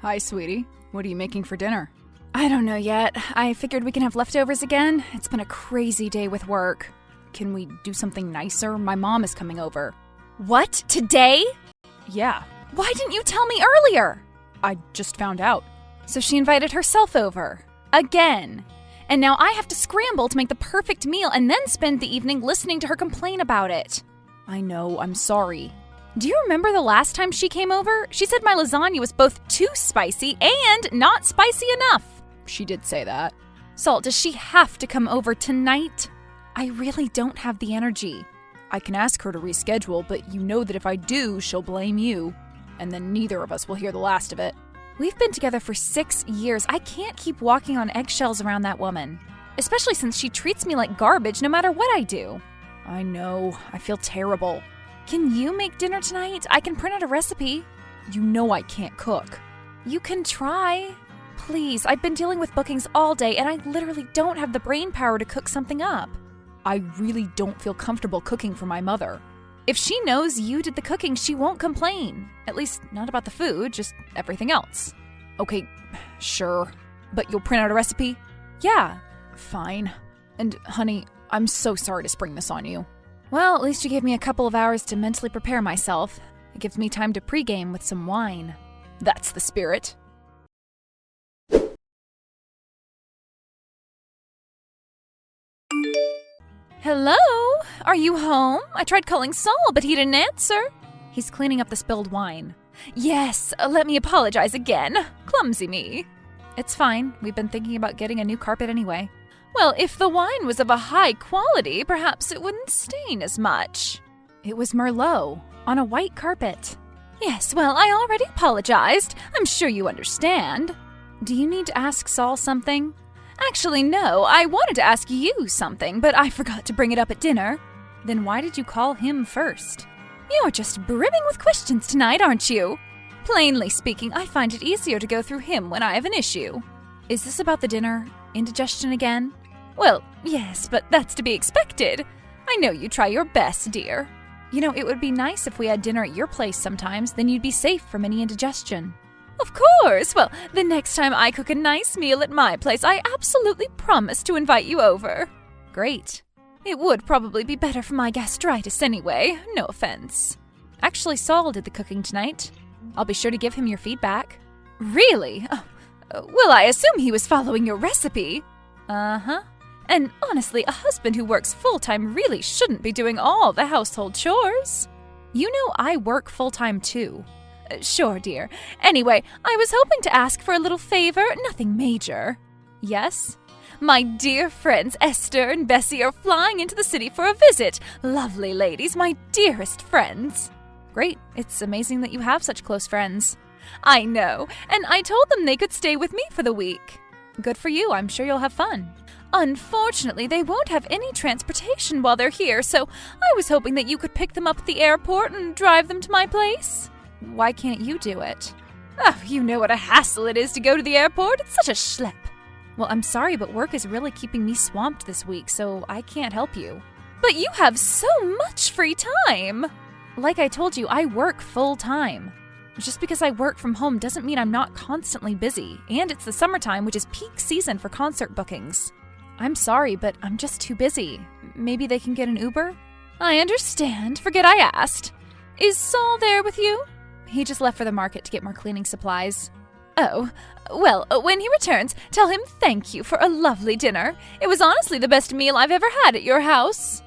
Hi, sweetie. What are you making for dinner? I don't know yet. I figured we can have leftovers again. It's been a crazy day with work. Can we do something nicer? My mom is coming over. What? Today? Yeah. Why didn't you tell me earlier? I just found out. So she invited herself over. Again. And now I have to scramble to make the perfect meal and then spend the evening listening to her complain about it. I know, I'm sorry. Do you remember the last time she came over? She said my lasagna was both too spicy and not spicy enough. She did say that. Salt, does she have to come over tonight? I really don't have the energy. I can ask her to reschedule, but you know that if I do, she'll blame you. And then neither of us will hear the last of it. We've been together for 6 years. I can't keep walking on eggshells around that woman. Especially since she treats me like garbage no matter what I do. I know. I feel terrible. Can you make dinner tonight? I can print out a recipe. You know I can't cook. You can try. Please, I've been dealing with bookings all day and I literally don't have the brain power to cook something up. I really don't feel comfortable cooking for my mother. If she knows you did the cooking, she won't complain. At least not about the food, just everything else. Okay, sure. But you'll print out a recipe? Yeah. Fine. And honey, I'm so sorry to spring this on you. Well, at least you gave me a couple of hours to mentally prepare myself. It gives me time to pregame with some wine. That's the spirit. Hello? Are you home? I tried calling Saul, but he didn't answer. He's cleaning up the spilled wine. Yes, let me apologize again. Clumsy me. It's fine. We've been thinking about getting a new carpet anyway. Well, if the wine was of a high quality, perhaps it wouldn't stain as much. It was Merlot, on a white carpet. Yes, well, I already apologized. I'm sure you understand. Do you need to ask Saul something? Actually, no. I wanted to ask you something, but I forgot to bring it up at dinner. Then why did you call him first? You're just brimming with questions tonight, aren't you? Plainly speaking, I find it easier to go through him when I have an issue. Is this about the dinner? Indigestion again? Well, yes, but that's to be expected. I know you try your best, dear. You know, it would be nice if we had dinner at your place sometimes, then you'd be safe from any indigestion. Of course! Well, the next time I cook a nice meal at my place, I absolutely promise to invite you over. Great. It would probably be better for my gastritis anyway, no offense. Actually, Saul did the cooking tonight. I'll be sure to give him your feedback. Really? Well, I assume he was following your recipe. Uh-huh. And honestly, a husband who works full-time really shouldn't be doing all the household chores. You know I work full-time too. Sure, dear. Anyway, I was hoping to ask for a little favor, nothing major. Yes? My dear friends Esther and Bessie are flying into the city for a visit. Lovely ladies, my dearest friends. Great. It's amazing that you have such close friends. I know, and I told them they could stay with me for the week. Good for you. I'm sure you'll have fun. Unfortunately, they won't have any transportation while they're here, so I was hoping that you could pick them up at the airport and drive them to my place. Why can't you do it? Oh, you know what a hassle it is to go to the airport. It's such a schlep. Well, I'm sorry, but work is really keeping me swamped this week, so I can't help you. But you have so much free time. Like I told you, I work full-time. Just because I work from home doesn't mean I'm not constantly busy, and it's the summertime, which is peak season for concert bookings. I'm sorry, but I'm just too busy. Maybe they can get an Uber? I understand. Forget I asked. Is Saul there with you? He just left for the market to get more cleaning supplies. Oh, well, when he returns, tell him thank you for a lovely dinner. It was honestly the best meal I've ever had at your house.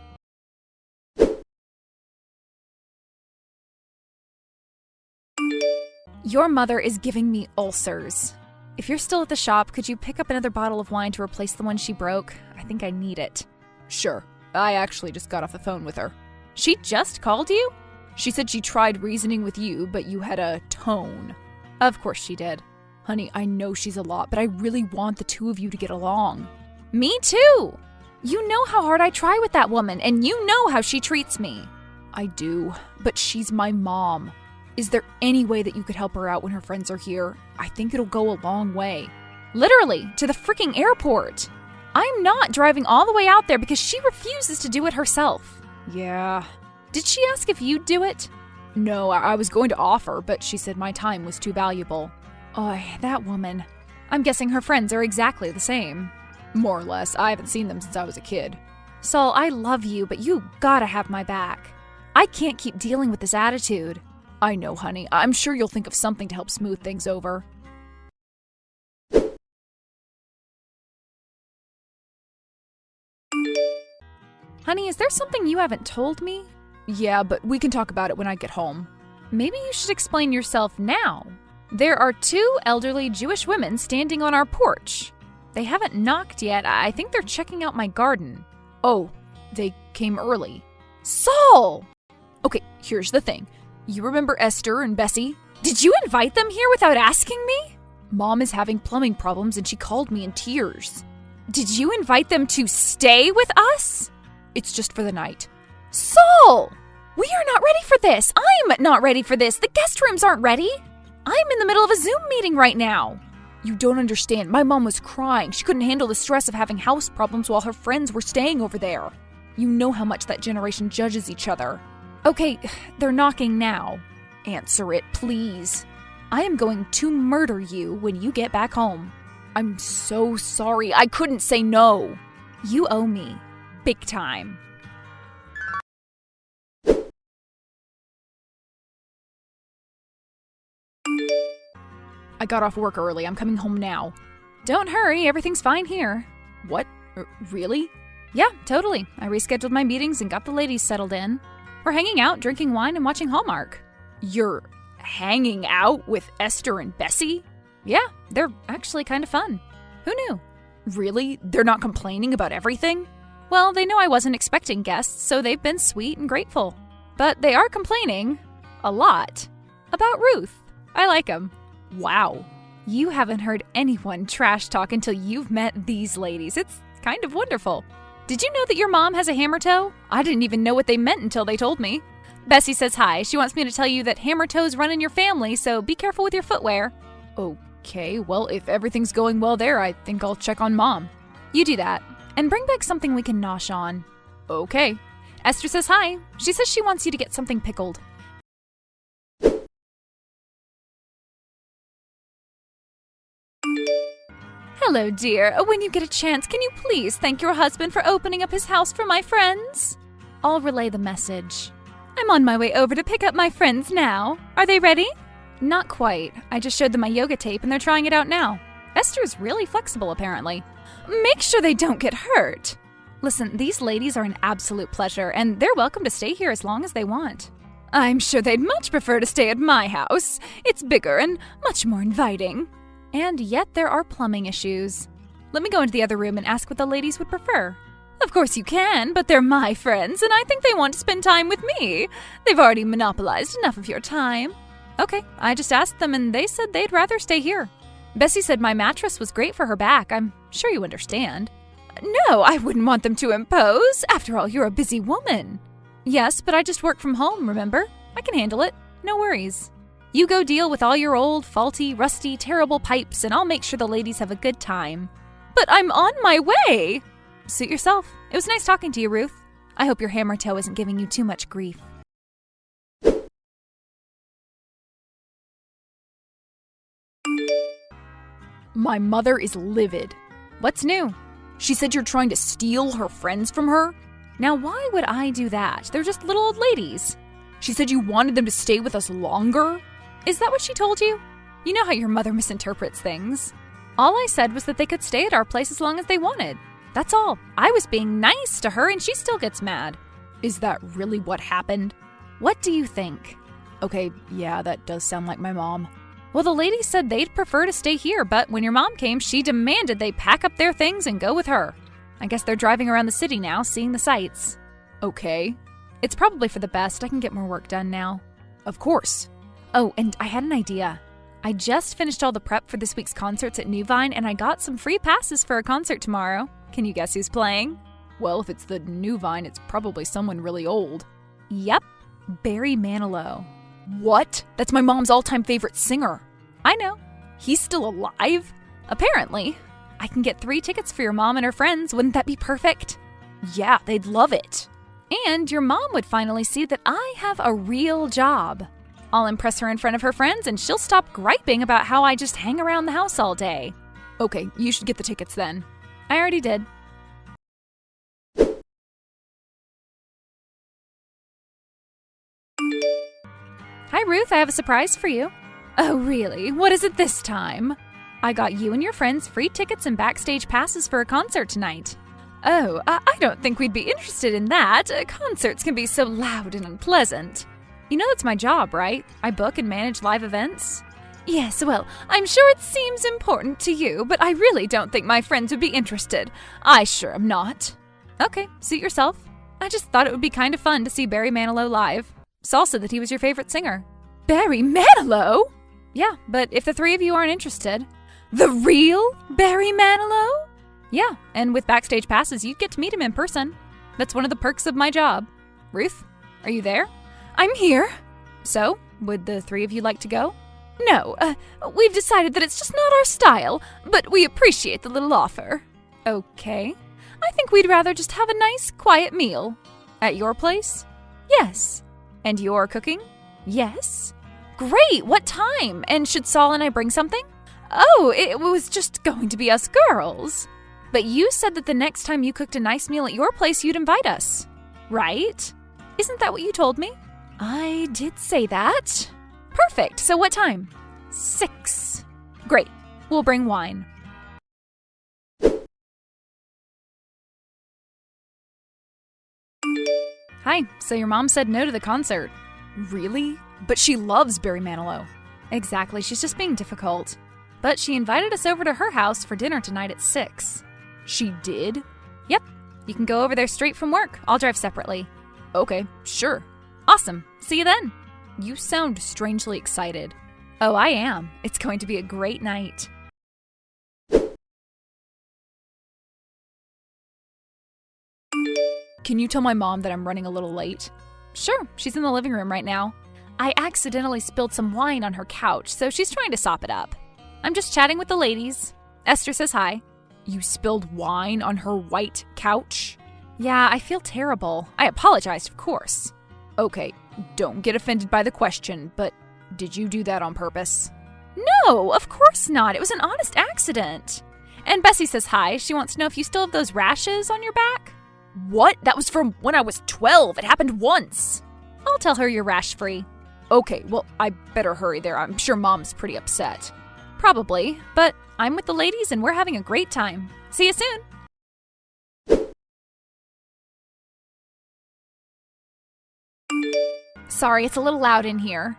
Your mother is giving me ulcers. If you're still at the shop, could you pick up another bottle of wine to replace the one she broke? I think I need it. Sure. I actually just got off the phone with her. She just called you? She said she tried reasoning with you, but you had a tone. Of course she did. Honey, I know she's a lot, but I really want the two of you to get along. Me too! You know how hard I try with that woman, and you know how she treats me. I do, but she's my mom. Is there any way that you could help her out when her friends are here? I think it'll go a long way. Literally, to the freaking airport. I'm not driving all the way out there because she refuses to do it herself. Yeah. Did she ask if you'd do it? No, I was going to offer, but she said my time was too valuable. Oy, that woman. I'm guessing her friends are exactly the same. More or less. I haven't seen them since I was a kid. Saul, I love you, but you gotta have my back. I can't keep dealing with this attitude. I know, honey. I'm sure you'll think of something to help smooth things over. Honey, is there something you haven't told me? Yeah, but we can talk about it when I get home. Maybe you should explain yourself now. There are 2 elderly Jewish women standing on our porch. They haven't knocked yet. I think they're checking out my garden. Oh, they came early. Saul! Okay, here's the thing. You remember Esther and Bessie? Did you invite them here without asking me? Mom is having plumbing problems and she called me in tears. Did you invite them to stay with us? It's just for the night. Saul! We are not ready for this. I'm not ready for this. The guest rooms aren't ready. I'm in the middle of a Zoom meeting right now. You don't understand. My mom was crying. She couldn't handle the stress of having house problems while her friends were staying over there. You know how much that generation judges each other. Okay, they're knocking now. Answer it, please. I am going to murder you when you get back home. I'm so sorry. I couldn't say no. You owe me. Big time. I got off work early. I'm coming home now. Don't hurry. Everything's fine here. What? Really? Yeah, totally. I rescheduled my meetings and got the ladies settled in. We're hanging out, drinking wine, and watching Hallmark. You're hanging out with Esther and Bessie? Yeah, they're actually kind of fun. Who knew? Really? They're not complaining about everything? Well, they know I wasn't expecting guests, so they've been sweet and grateful. But they are complaining. A lot. About Ruth. I like them. Wow. You haven't heard anyone trash talk until you've met these ladies. It's kind of wonderful. Did you know that your mom has a hammer toe? I didn't even know what they meant until they told me. Bessie says hi. She wants me to tell you that hammer toes run in your family, so be careful with your footwear. Okay, well, if everything's going well there, I think I'll check on Mom. You do that, and bring back something we can nosh on. Okay. Esther says hi. She says she wants you to get something pickled. Hello, dear. When you get a chance, can you please thank your husband for opening up his house for my friends? I'll relay the message. I'm on my way over to pick up my friends now. Are they ready? Not quite. I just showed them my yoga tape and they're trying it out now. Esther's really flexible, apparently. Make sure they don't get hurt. Listen, these ladies are an absolute pleasure, and they're welcome to stay here as long as they want. I'm sure they'd much prefer to stay at my house. It's bigger and much more inviting. And yet there are plumbing issues. Let me go into the other room and ask what the ladies would prefer. Of course you can, but they're my friends, and I think they want to spend time with me. They've already monopolized enough of your time. Okay, I just asked them, and they said they'd rather stay here. Bessie said my mattress was great for her back. I'm sure you understand. No, I wouldn't want them to impose. After all, you're a busy woman. Yes, but I just work from home, remember? I can handle it. No worries. You go deal with all your old, faulty, rusty, terrible pipes, and I'll make sure the ladies have a good time. But I'm on my way! Suit yourself. It was nice talking to you, Ruth. I hope your hammer toe isn't giving you too much grief. My mother is livid. What's new? She said you're trying to steal her friends from her? Now, why would I do that? They're just little old ladies. She said you wanted them to stay with us longer? Is that what she told you? You know how your mother misinterprets things. All I said was that they could stay at our place as long as they wanted. That's all. I was being nice to her and she still gets mad. Is that really what happened? What do you think? Okay, yeah, that does sound like my mom. Well, the ladies said they'd prefer to stay here, but when your mom came, she demanded they pack up their things and go with her. I guess they're driving around the city now, seeing the sights. Okay. It's probably for the best. I can get more work done now. Of course. Oh, and I had an idea. I just finished all the prep for this week's concerts at Newvine, and I got some free passes for a concert tomorrow. Can you guess who's playing? Well, if it's the Newvine, it's probably someone really old. Yep, Barry Manilow. What? That's my mom's all-time favorite singer. I know. He's still alive? Apparently. I can get 3 tickets for your mom and her friends. Wouldn't that be perfect? Yeah, they'd love it. And your mom would finally see that I have a real job. I'll impress her in front of her friends and she'll stop griping about how I just hang around the house all day. Okay, you should get the tickets then. I already did. Hi, Ruth. I have a surprise for you. Oh, really? What is it this time? I got you and your friends free tickets and backstage passes for a concert tonight. Oh, I don't think we'd be interested in that. Concerts can be so loud and unpleasant. You know that's my job, right? I book and manage live events. Yes, well, I'm sure it seems important to you, but I really don't think my friends would be interested. I sure am not. Okay, suit yourself. I just thought it would be kind of fun to see Barry Manilow live. Saul said that he was your favorite singer. Barry Manilow? Yeah, but if the three of you aren't interested... The real Barry Manilow? Yeah, and with backstage passes, you'd get to meet him in person. That's one of the perks of my job. Ruth, are you there? I'm here. So, would the three of you like to go? No, we've decided that it's just not our style, but we appreciate the little offer. Okay. I think we'd rather just have a nice, quiet meal. At your place? Yes. And you're cooking? Yes. Great! What time? And should Saul and I bring something? Oh, it was just going to be us girls. But you said that the next time you cooked a nice meal at your place, you'd invite us. Right? Isn't that what you told me? I did say that. Perfect. So what time? 6. Great. We'll bring wine. Hi. So your mom said no to the concert. Really? But she loves Barry Manilow. Exactly. She's just being difficult. But she invited us over to her house for dinner tonight at 6. She did? Yep. You can go over there straight from work. I'll drive separately. Okay, sure. Awesome. See you then. You sound strangely excited. Oh, I am. It's going to be a great night. Can you tell my mom that I'm running a little late? Sure. She's in the living room right now. I accidentally spilled some wine on her couch, so she's trying to sop it up. I'm just chatting with the ladies. Esther says hi. You spilled wine on her white couch? Yeah, I feel terrible. I apologized, of course. Okay, don't get offended by the question, but did you do that on purpose? No, of course not. It was an honest accident. And Bessie says hi. She wants to know if you still have those rashes on your back. What? That was from when I was 12. It happened once. I'll tell her you're rash-free. Okay, well, I better hurry there. I'm sure Mom's pretty upset. Probably, but I'm with the ladies and we're having a great time. See you soon. Sorry, it's a little loud in here.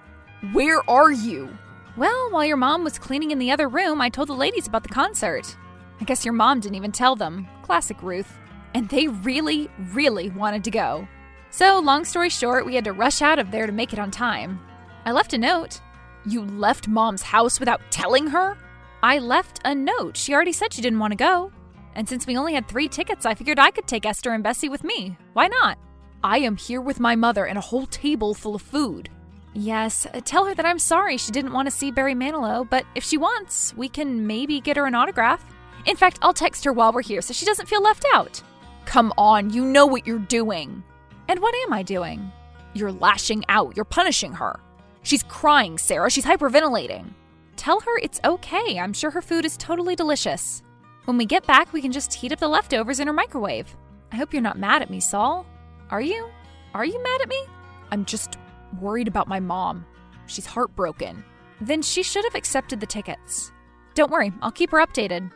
Where are you? Well, while your mom was cleaning in the other room, I told the ladies about the concert. I guess your mom didn't even tell them. Classic Ruth. And they really, really wanted to go. So, long story short, we had to rush out of there to make it on time. I left a note. You left Mom's house without telling her? I left a note. She already said she didn't want to go. And since we only had 3 tickets, I figured I could take Esther and Bessie with me. Why not? I am here with my mother and a whole table full of food. Yes, tell her that I'm sorry she didn't want to see Barry Manilow, but if she wants, we can maybe get her an autograph. In fact, I'll text her while we're here so she doesn't feel left out. Come on, you know what you're doing. And what am I doing? You're lashing out. You're punishing her. She's crying, Sarah. She's hyperventilating. Tell her it's okay. I'm sure her food is totally delicious. When we get back, we can just heat up the leftovers in her microwave. I hope you're not mad at me, Saul. Are you? Are you mad at me? I'm just worried about my mom. She's heartbroken. Then she should have accepted the tickets. Don't worry, I'll keep her updated.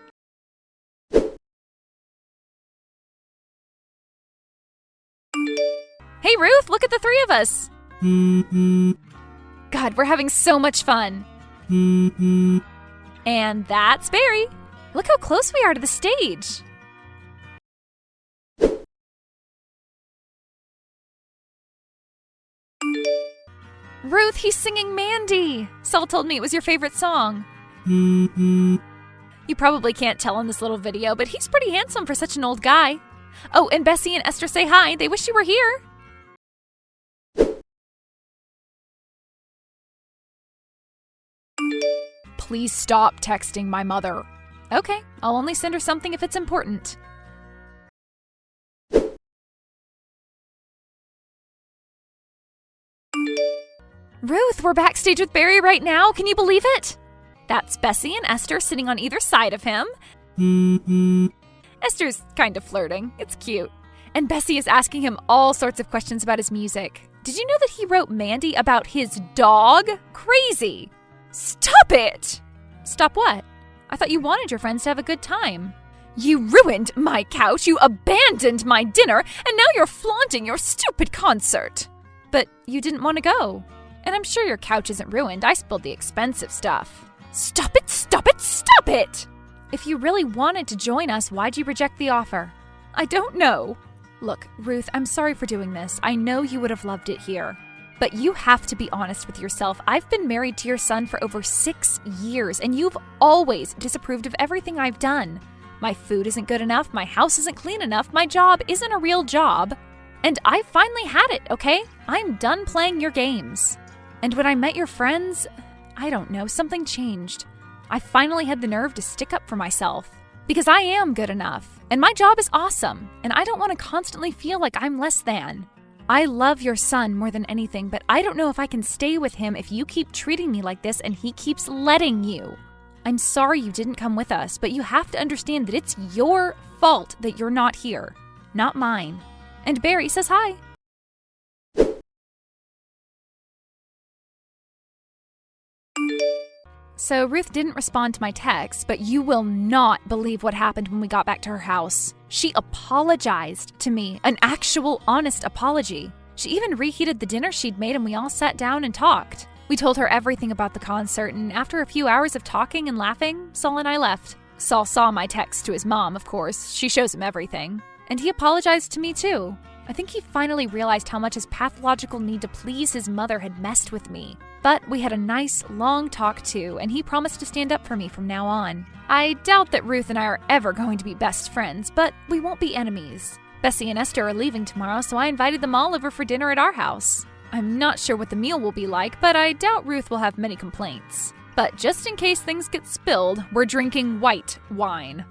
Hey Ruth, look at the 3 of us. God, we're having so much fun. And that's Barry. Look how close we are to the stage. Ruth, he's singing Mandy. Saul told me it was your favorite song. You probably can't tell in this little video, but he's pretty handsome for such an old guy. Oh, and Bessie and Esther say hi. They wish you were here. Please stop texting my mother. Okay, I'll only send her something if it's important. Ruth, we're backstage with Barry right now. Can you believe it? That's Bessie and Esther sitting on either side of him. Esther's kind of flirting. It's cute. And Bessie is asking him all sorts of questions about his music. Did you know that he wrote Mandy about his dog? Crazy. Stop it! Stop what? I thought you wanted your friends to have a good time. You ruined my couch, you abandoned my dinner, and now you're flaunting your stupid concert. But you didn't want to go. And I'm sure your couch isn't ruined. I spilled the expensive stuff. Stop it, stop it, stop it! If you really wanted to join us, why'd you reject the offer? I don't know. Look, Ruth, I'm sorry for doing this. I know you would have loved it here. But you have to be honest with yourself. I've been married to your son for over 6 years, and you've always disapproved of everything I've done. My food isn't good enough, my house isn't clean enough, my job isn't a real job. And I finally had it, okay? I'm done playing your games. And when I met your friends, I don't know, something changed. I finally had the nerve to stick up for myself. Because I am good enough, and my job is awesome, and I don't want to constantly feel like I'm less than. I love your son more than anything, but I don't know if I can stay with him if you keep treating me like this and he keeps letting you. I'm sorry you didn't come with us, but you have to understand that it's your fault that you're not here, not mine. And Barry says hi. So Ruth didn't respond to my text, but you will not believe what happened when we got back to her house. She apologized to me, an actual honest apology. She even reheated the dinner she'd made and we all sat down and talked. We told her everything about the concert, and after a few hours of talking and laughing, Saul and I left. Saul saw my text to his mom, of course. She shows him everything. And he apologized to me too. I think he finally realized how much his pathological need to please his mother had messed with me. But we had a nice, long talk too, and he promised to stand up for me from now on. I doubt that Ruth and I are ever going to be best friends, but we won't be enemies. Bessie and Esther are leaving tomorrow, so I invited them all over for dinner at our house. I'm not sure what the meal will be like, but I doubt Ruth will have many complaints. But just in case things get spilled, we're drinking white wine.